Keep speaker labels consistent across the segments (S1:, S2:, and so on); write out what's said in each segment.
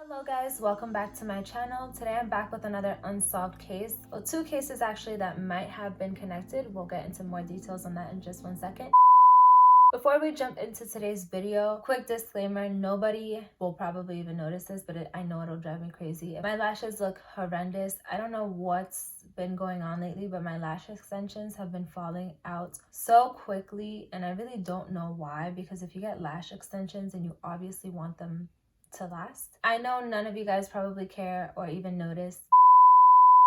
S1: Hello guys, welcome back to my channel. Today I'm back with another unsolved case. Well, two cases actually that might have been connected. We'll get into more details on that in just 1 second. Before we jump into today's video, quick disclaimer, nobody will probably even notice this, but I know it'll drive me crazy. My lashes look horrendous. I don't know what's been going on lately, but my lash extensions have been falling out so quickly, and I really don't know why, because if you get lash extensions and you obviously want them to last. I know none of you guys probably care or even notice.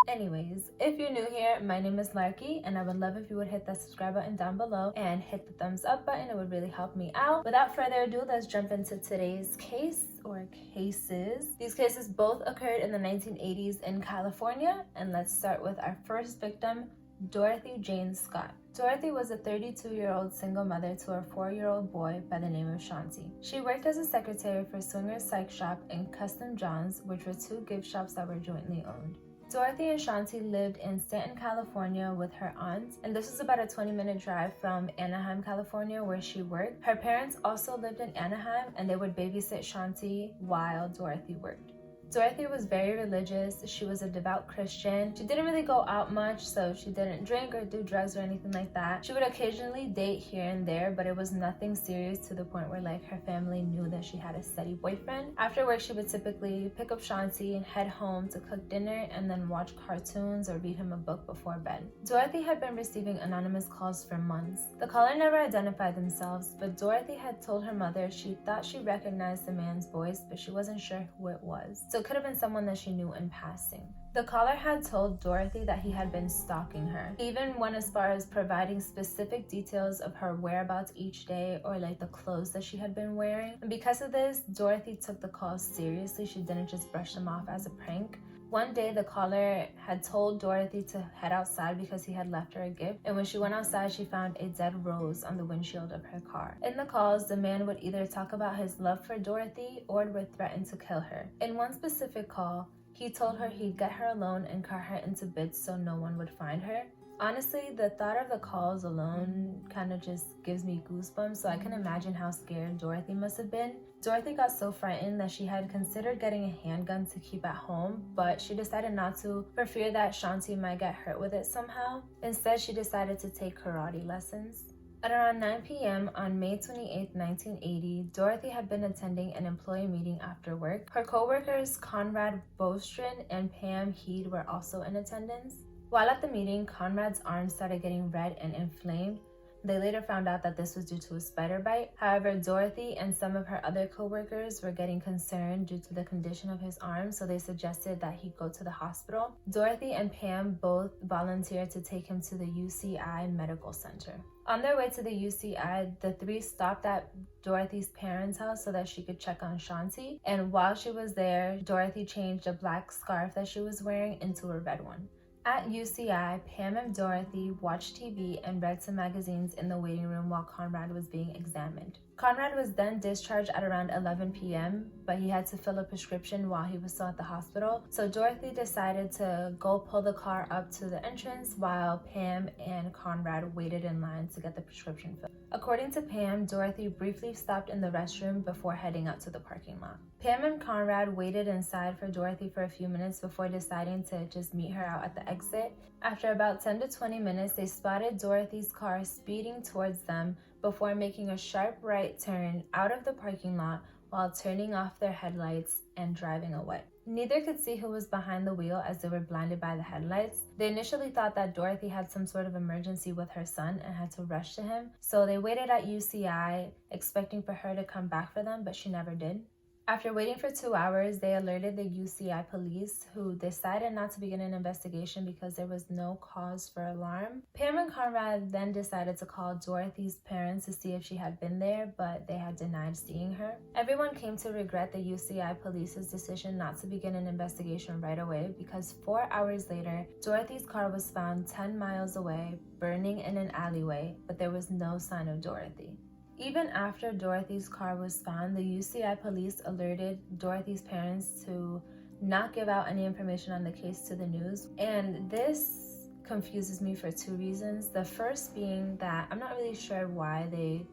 S1: Anyways, if you're new here, my name is Larky, and I would love if you would hit that subscribe button down below and hit the thumbs up button. It would really help me out. Without further ado, let's jump into today's case or cases. These cases both occurred in the 1980s in California, and let's start with our first victim, Dorothy Jane Scott. Dorothy was a 32-year-old single mother to a 4-year-old boy by the name of Shanti. She worked as a secretary for Swingers Psych Shop and Custom John's, which were two gift shops that were jointly owned. Dorothy and Shanti lived in Stanton, California with her aunt, and this was about a 20-minute drive from Anaheim, California, where she worked. Her parents also lived in Anaheim, and they would babysit Shanti while Dorothy worked. Dorothy was very religious. She was a devout Christian. She didn't really go out much, so she didn't drink or do drugs or anything like that. She would occasionally date here and there, but it was nothing serious to the point where her family knew that she had a steady boyfriend. After work, she would typically pick up Shanti and head home to cook dinner and then watch cartoons or read him a book before bed. Dorothy had been receiving anonymous calls for months. The caller never identified themselves, but Dorothy had told her mother she thought she recognized the man's voice, but she wasn't sure who it was. So it could have been someone that she knew in passing. The caller had told Dorothy that he had been stalking her. He even went as far as providing specific details of her whereabouts each day, or the clothes that she had been wearing. And because of this, Dorothy took the calls seriously. She didn't just brush them off as a prank. One day, the caller had told Dorothy to head outside because he had left her a gift, and when she went outside, she found a dead rose on the windshield of her car. In the calls, the man would either talk about his love for Dorothy or would threaten to kill her. In one specific call, he told her he'd get her alone and cut her into bits so no one would find her. Honestly, the thought of the calls alone kind of just gives me goosebumps, so I can imagine how scared Dorothy must have been. Dorothy got so frightened that she had considered getting a handgun to keep at home, but she decided not to for fear that Shanti might get hurt with it somehow. Instead, she decided to take karate lessons. At around 9 p.m. on May 28, 1980, Dorothy had been attending an employee meeting after work. Her co-workers Conrad Bostrom and Pam Heed were also in attendance. While at the meeting, Conrad's arm started getting red and inflamed. They later found out that this was due to a spider bite. However, Dorothy and some of her other co-workers were getting concerned due to the condition of his arm, so they suggested that he go to the hospital. Dorothy and Pam both volunteered to take him to the UCI Medical Center. On their way to the UCI, the three stopped at Dorothy's parents' house so that she could check on Shanti. And while she was there, Dorothy changed a black scarf that she was wearing into a red one. At UCI, Pam and Dorothy watched TV and read some magazines in the waiting room while Conrad was being examined. Conrad was then discharged at around 11 p.m., but he had to fill a prescription while he was still at the hospital. So Dorothy decided to go pull the car up to the entrance while Pam and Conrad waited in line to get the prescription filled. According to Pam, Dorothy briefly stopped in the restroom before heading out to the parking lot. Pam and Conrad waited inside for Dorothy for a few minutes before deciding to just meet her out at the exit. After about 10 to 20 minutes, they spotted Dorothy's car speeding towards them before making a sharp right turn out of the parking lot while turning off their headlights and driving away. Neither could see who was behind the wheel as they were blinded by the headlights. They initially thought that Dorothy had some sort of emergency with her son and had to rush to him, so they waited at UCI expecting for her to come back for them, but she never did. After waiting for 2 hours, they alerted the UCI police, who decided not to begin an investigation because there was no cause for alarm. Pam and Conrad then decided to call Dorothy's parents to see if she had been there, but they had denied seeing her. Everyone came to regret the UCI police's decision not to begin an investigation right away because 4 hours later, Dorothy's car was found 10 miles away, burning in an alleyway, but there was no sign of Dorothy. Even after Dorothy's car was found, the UCI police alerted Dorothy's parents to not give out any information on the case to the news. And this confuses me for two reasons. The first being that I'm not really sure why they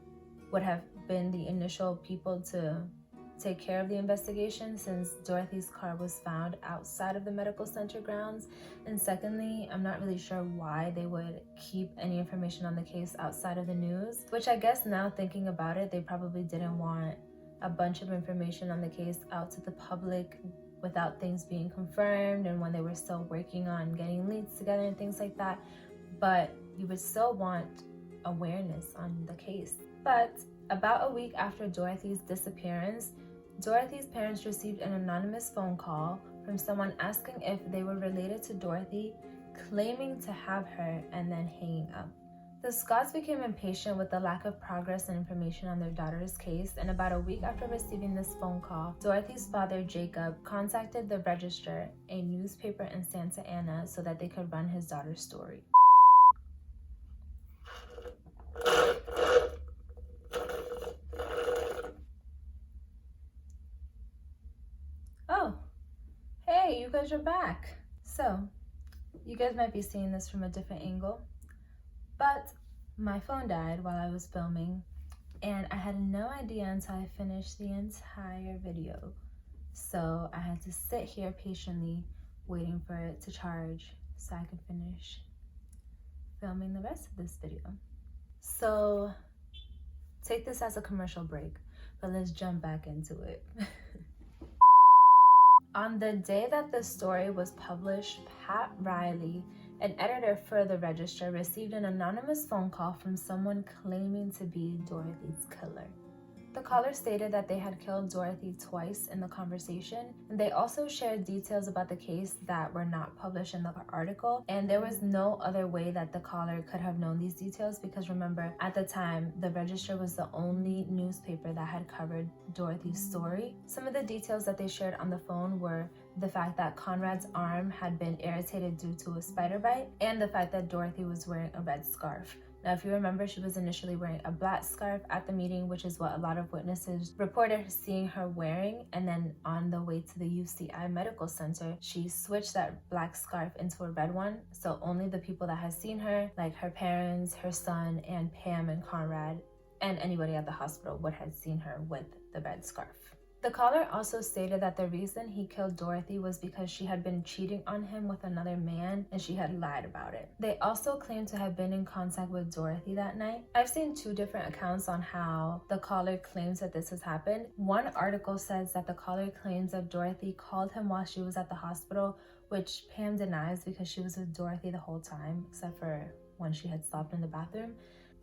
S1: would have been the initial people to take care of the investigation since Dorothy's car was found outside of the medical center grounds. And secondly, I'm not really sure why they would keep any information on the case outside of the news, which I guess now thinking about it, they probably didn't want a bunch of information on the case out to the public without things being confirmed and when they were still working on getting leads together and things like that. But you would still want awareness on the case. But about a week after Dorothy's disappearance, Dorothy's parents received an anonymous phone call from someone asking if they were related to Dorothy, claiming to have her, and then hanging up. The Scotts became impatient with the lack of progress and information on their daughter's case, and about a week after receiving this phone call, Dorothy's father, Jacob, contacted the Register, a newspaper in Santa Ana, so that they could run his daughter's story. Oh, hey, you guys are back. So, you guys might be seeing this from a different angle, but my phone died while I was filming, and I had no idea until I finished the entire video. So I had to sit here patiently waiting for it to charge so I could finish filming the rest of this video. So take this as a commercial break, but let's jump back into it. On the day that the story was published, Pat Riley, an editor for the Register, received an anonymous phone call from someone claiming to be Dorothy's killer. The caller stated that they had killed Dorothy twice in the conversation, and they also shared details about the case that were not published in the article, and there was no other way that the caller could have known these details because remember, at the time, the Register was the only newspaper that had covered Dorothy's story. Some of the details that they shared on the phone were the fact that Conrad's arm had been irritated due to a spider bite, and the fact that Dorothy was wearing a red scarf. Now, if you remember, she was initially wearing a black scarf at the meeting, which is what a lot of witnesses reported seeing her wearing. And then on the way to the UCI Medical Center, she switched that black scarf into a red one. So only the people that had seen her, like her parents, her son, and Pam and Conrad, and anybody at the hospital would have seen her with the red scarf. The caller also stated that the reason he killed Dorothy was because she had been cheating on him with another man and she had lied about it. They also claimed to have been in contact with Dorothy that night. I've seen two different accounts on how the caller claims that this has happened. One article says that the caller claims that Dorothy called him while she was at the hospital, which Pam denies because she was with Dorothy the whole time, except for when she had stopped in the bathroom.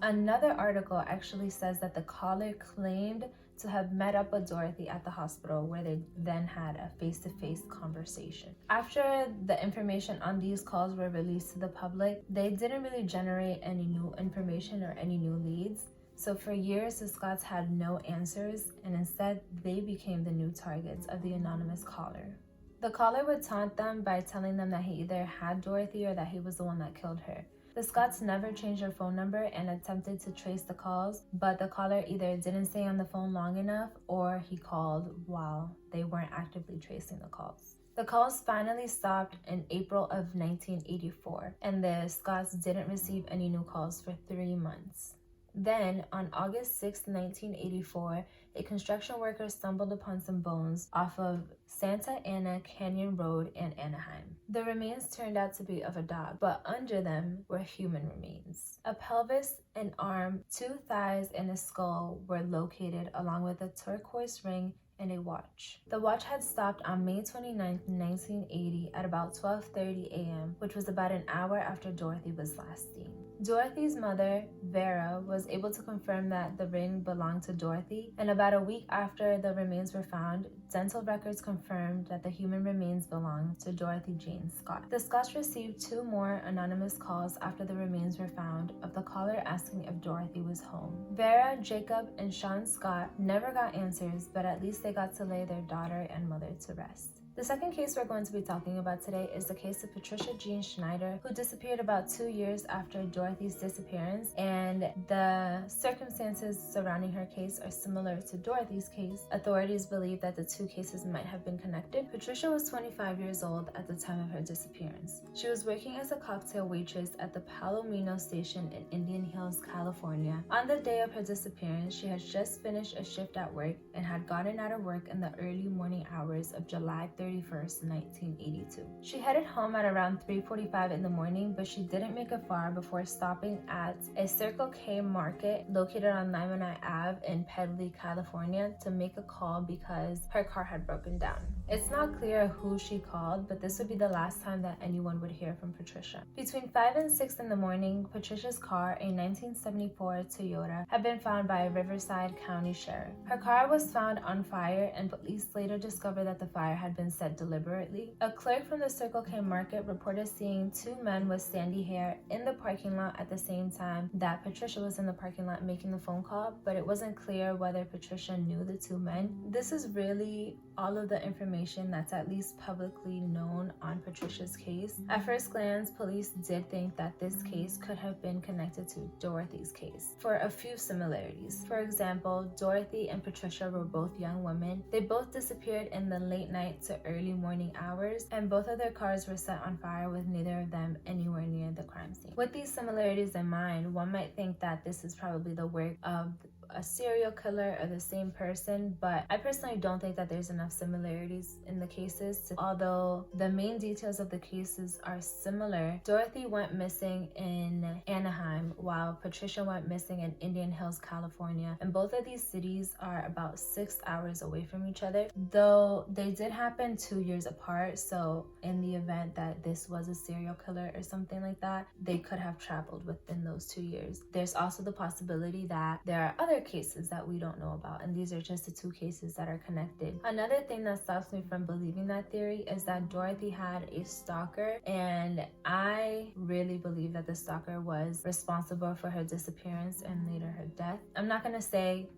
S1: Another article actually says that the caller claimed to have met up with Dorothy at the hospital where they then had a face-to-face conversation. After the information on these calls were released to the public, they didn't really generate any new information or any new leads. So for years, the Scotts had no answers, and instead they became the new targets of the anonymous caller. The caller would taunt them by telling them that he either had Dorothy or that he was the one that killed her. The Scotts never changed their phone number and attempted to trace the calls, but the caller either didn't stay on the phone long enough or he called while they weren't actively tracing the calls. The calls finally stopped in April of 1984, and the Scotts didn't receive any new calls for 3 months. Then, on August 6, 1984, a construction worker stumbled upon some bones off of Santa Ana Canyon Road in Anaheim. The remains turned out to be of a dog, but under them were human remains. A pelvis, an arm, 2 thighs, and a skull were located along with a turquoise ring and a watch. The watch had stopped on May 29, 1980 at about 12:30 a.m., which was about an hour after Dorothy was last seen. Dorothy's mother, Vera, was able to confirm that the ring belonged to Dorothy, and about a week after the remains were found, dental records confirmed that the human remains belonged to Dorothy Jane Scott. The Scotts received 2 more anonymous calls after the remains were found of the caller asking if Dorothy was home. Vera, Jacob, and Sean Scott never got answers, but at least they got to lay their daughter and mother to rest. The second case we're going to be talking about today is the case of Patricia Jean Schneider, who disappeared about 2 years after Dorothy's disappearance, and the circumstances surrounding her case are similar to Dorothy's case. Authorities believe that the two cases might have been connected. Patricia was 25 years old at the time of her disappearance. She was working as a cocktail waitress at the Palomino station in Indian Hills, California. On the day of her disappearance, she had just finished a shift at work and had gotten out of work in the early morning hours of July 31st, 1982. She headed home at around 3:45 in the morning, but she didn't make it far before stopping at a Circle K market located on Limonite Ave in Pedley, California to make a call because her car had broken down. It's not clear who she called, but this would be the last time that anyone would hear from Patricia. Between 5 and 6 in the morning, Patricia's car, a 1974 Toyota, had been found by a Riverside County sheriff. Her car was found on fire, and police later discovered that the fire had been set deliberately. A clerk from the Circle K market reported seeing two men with sandy hair in the parking lot at the same time that Patricia was in the parking lot making the phone call, but it wasn't clear whether Patricia knew the two men. This is really all of the information that's at least publicly known on Patricia's case. At first glance, police did think that this case could have been connected to Dorothy's case for a few similarities. For example, Dorothy and Patricia were both young women. They both disappeared in the late night to early morning hours, and both of their cars were set on fire with neither of them anywhere near the crime scene. With these similarities in mind, one might think that this is probably the work of a serial killer or the same person, but I personally don't think that there's enough similarities in the cases. Although the main details of the cases are similar, Dorothy went missing in Anaheim while Patricia went missing in Indian Hills, California, and both of these cities are about 6 hours away from each other, though they did happen 2 years apart. So in the event that this was a serial killer or something like that, they could have traveled within those 2 years. There's also the possibility that there are other cases that we don't know about, and these are just the two cases that are connected. Another thing that stops me from believing that theory is that Dorothy had a stalker, and I really believe that the stalker was responsible for her disappearance and later her death. I'm not gonna say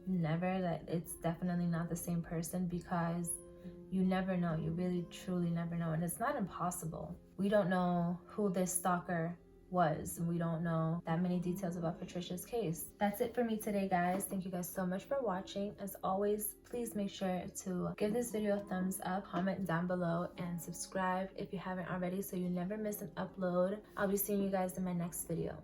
S1: never that it's definitely not the same person, because you never know. You really truly never know, and it's not impossible. We don't know who this stalker was. We don't know that many details about Patricia's case. That's it for me today, guys. Thank you guys so much for watching. As always, please make sure to give this video a thumbs up, comment down below, and subscribe if you haven't already so you never miss an upload. I'll be seeing you guys in my next video.